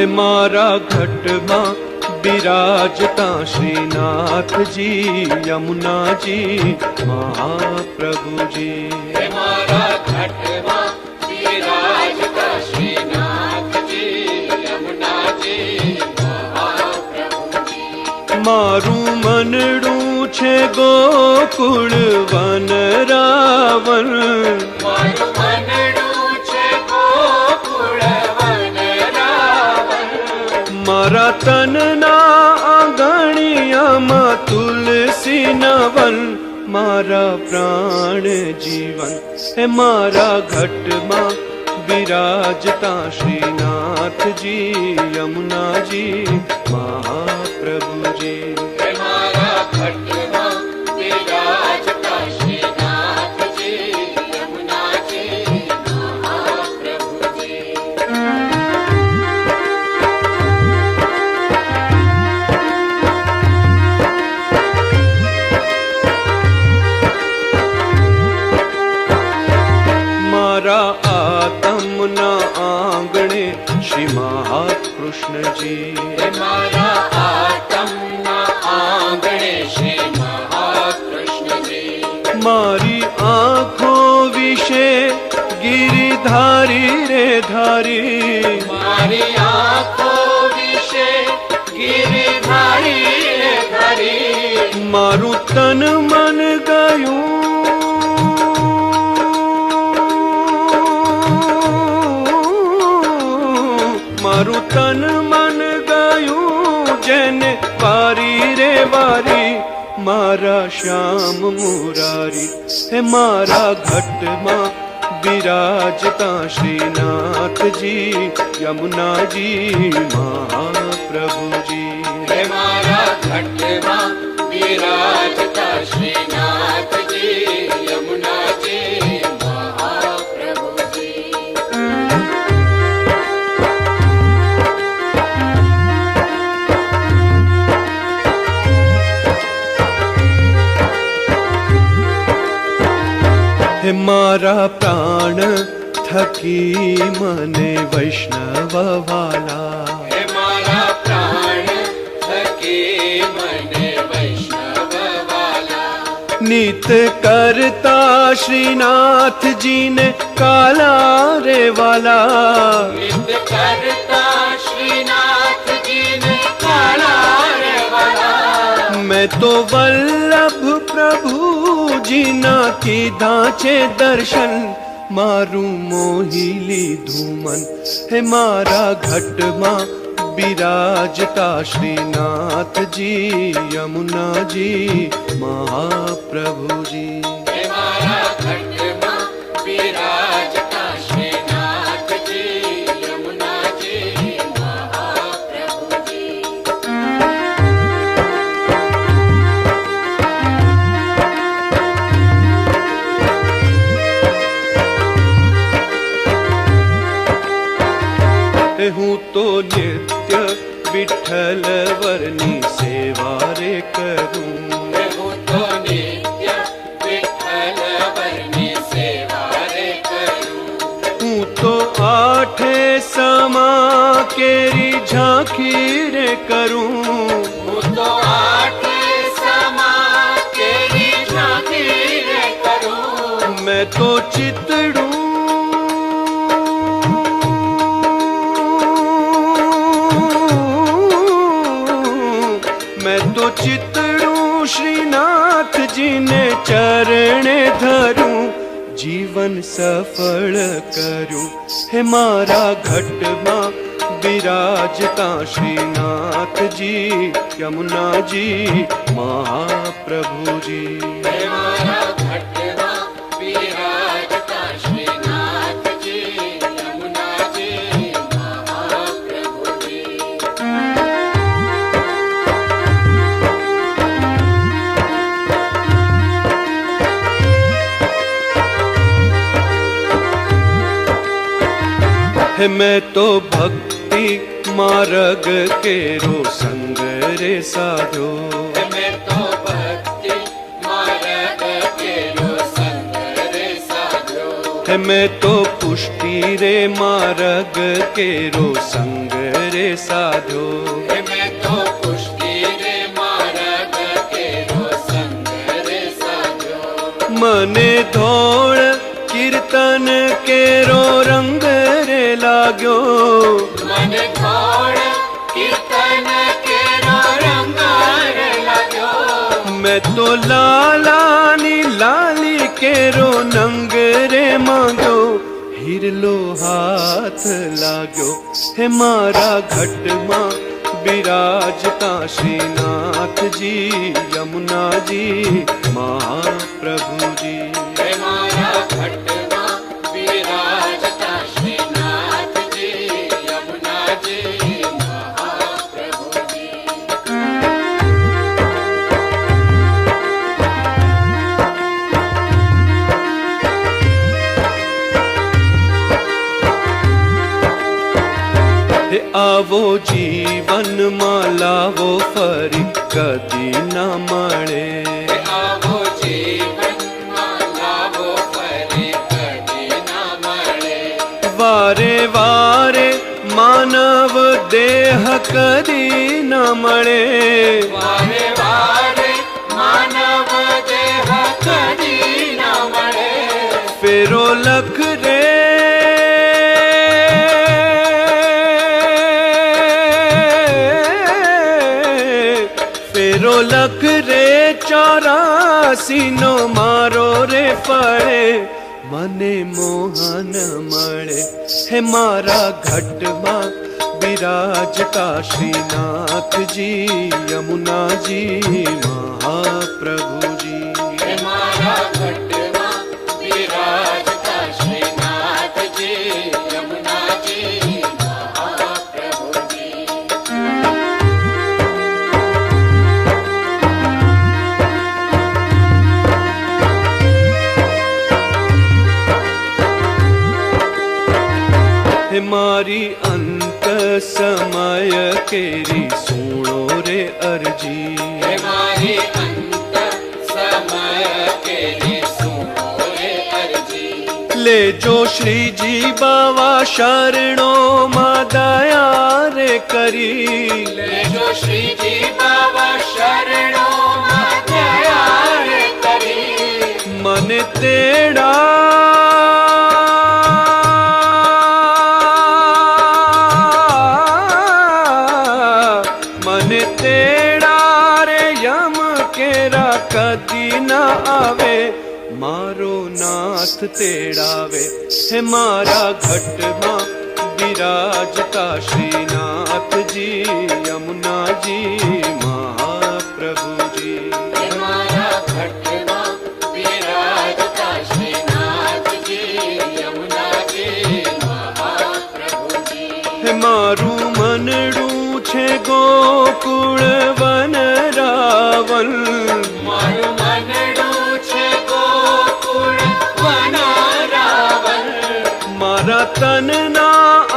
હે મારા ઘટમાં બિરાજતા શ્રીનાથજી યમુનાજી મહાપ્રભુજી. હે મારા ઘટમાં બિરાજતા શ્રીનાથજી યમુનાજી મહાપ્રભુજી. મારું મનડું છે ગોકુળ વન રાવણ, મારું મનડું છે ગોકુળ વન રાવણ. મારા તનના આંગણિયામાં તુલસી નવન, મારા પ્રાણ જીવન. હે મારા ઘટમાં બિરાજતા શ્રીનાથજી યમુનાજી મહાપ્રભુજી. હે મારા ઘટમાં બિરાજતા શ્રીનાથજી યમુનાજી મહાપ્રભુજી. મારા આતમના આંગણે શ્રી મહાકૃષ્ણજી. હે મારા આતમના આંગણે શ્રી મહાકૃષ્ણજી. મારી આંખો વિશે ગિરિધારી રે ધારી, મારી આંખો વિશે ગિરિધારી રે ધારી. મારું તન મન ગયું મારું તન મન ગયું જેને વારી રે વારી, મારા શ્યામ મુરારી. હે મારા ઘટમાં બિરાજતા શ્રીનાથજી યમુનાજી મહાપ્રભુજી. હે મારા ઘટમાં બિરાજતા શ્રીનાથજી યમુનાજી મહાપ્રભુજી. હે મારા પ્રાણ થકી મને વૈષ્ણવ વાલા, હે મારા પ્રાણ થકી મને વૈષ્ણવ વાલા. નિત કરતા શ્રીનાથજીને કાલા રે વાલા, નિત કરતા શ્રીનાથજીને કાળા રે વાલા. મેં તો વલ્લભ પ્રભુજીના કીધા છે દર્શન, મારું મોહી લીધું મન. હે મારા ઘટમાં બિરાજતા શ્રીનાથજી યમુનાજી મહાપ્રભુજી. હે મારા ઘટમાં બિરાજતા શ્રીનાથજી યમુનાજી મહાપ્રભુજી. હું તો નિત્ય વિઠ્ઠલ વરની સેવા રે કરું, હું તો નિત્ય વિઠ્ઠલ વરની સેવા રે કરું. હું તો આઠે સમા કેરી ઝાંખી રે કરું, હું તો આઠે સમા કેરી ઝાંખી રે કરું. મેં તો ચિતડું मैं तो चितड़ू श्रीनाथ जी ने चरणे धरूं, जीवन सफल करूं. हे मारा घटમાં બિરાજતા શ્રીનાથજી યમુનાજી મહાપ્રભુજી. હે મારા ઘટમાં બિરાજતા શ્રીનાથજી યમુનાજી મહાપ્રભુજી. है मैं तो भक्ति मार्ग केरो संग रे साधो, मैं तो भक्ति मार्ग केरो संग रे साधो. है मैं तो पुष्टि रे मार्ग केरो संग रे साध्यो। मैं तो पुष्टि रे मार्ग केरो संग रे साध्यो। मने धोड़ कीर्तन केरो रंग रे लाग्यो। मन थोड़ कीर्तन केरो रंग रे लाग्यो। मैं तो लालानी लाली केरो नंग रे मांग्यो। हिरलो हाथ लाग्यो है मारा घट मां बिराजता श्रीनाथ जी यमुना जी महाप्रभु जी। मारा घटवा विराजता श्रीनाथ जी यमुना जी महाप्रभु जी। हे आवो जीवन માં લાવો ફરી કદી ના મળે। आवो जीवन માં લાવો ફરી કદી ના મળે। વારે વારે માનવ દેહ કદી ના મળે। વારે વારે માનવ દેહ કદી ના મળે। ફેરો લખ રે फेरो लख रे 84 नो मारो रे फळे। मने मोहन मळे हे मारा घट मां बिराजता श्रीनाथ जी यमुना जी महाप्रभु जी। मारा घटवा विराजता श्रीनाथ जी यमुना जी महाप्रभु जी। हे मारी अंत समय केरी सुनो रे अर्जी। मारी अंत समय केरी सुनो रे अर्जी। ले जो श्री जी बावा शरणो मा दया रे करी। ले जो श्री जी बाबा शरणो मा दया रे करी। मन तेड़ा मन तेड़ा रे यम केरा कदी न आवे। मारो नाथ तेड़ावे है मारा घट मां बिराजता श्रीनाथ जी यमुना जी महाप्रभु जी। मारा घटवा विराजता श्रीनाथ जी यमुना जी महाप्रभु जी। है मारू मनडू छे गोकुल वन रावल। मारू मनडू छे गोकुल वन रावल। मारा तन ना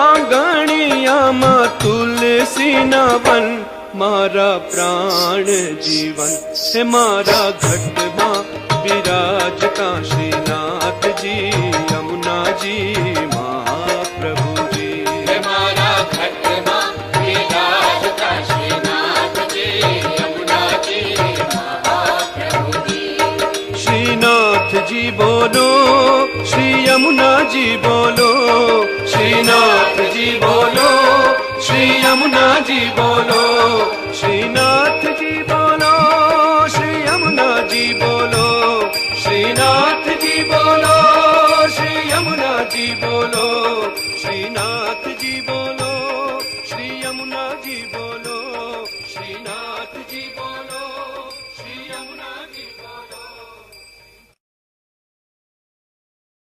आंगणिया मा तुलसी ना वन। मारा प्राण जीवन है मारा घट मां बिराजता श्रीनाथ जी यमुना जी महाप्रभु जी। मारा घटवा विराजता श्रीनाथ जी यमुना जी महाप्रभु जी। श्रीनाथ जी बोलो श्री यमुना जी बोलो। श्रीनाथ जी बोलो श्री यमुना जी बोलो। श्रीनाथ जी बोलो श्री यमुना जी बोलो। श्रीनाथ जी बोलो श्री यमुना जी बोलो।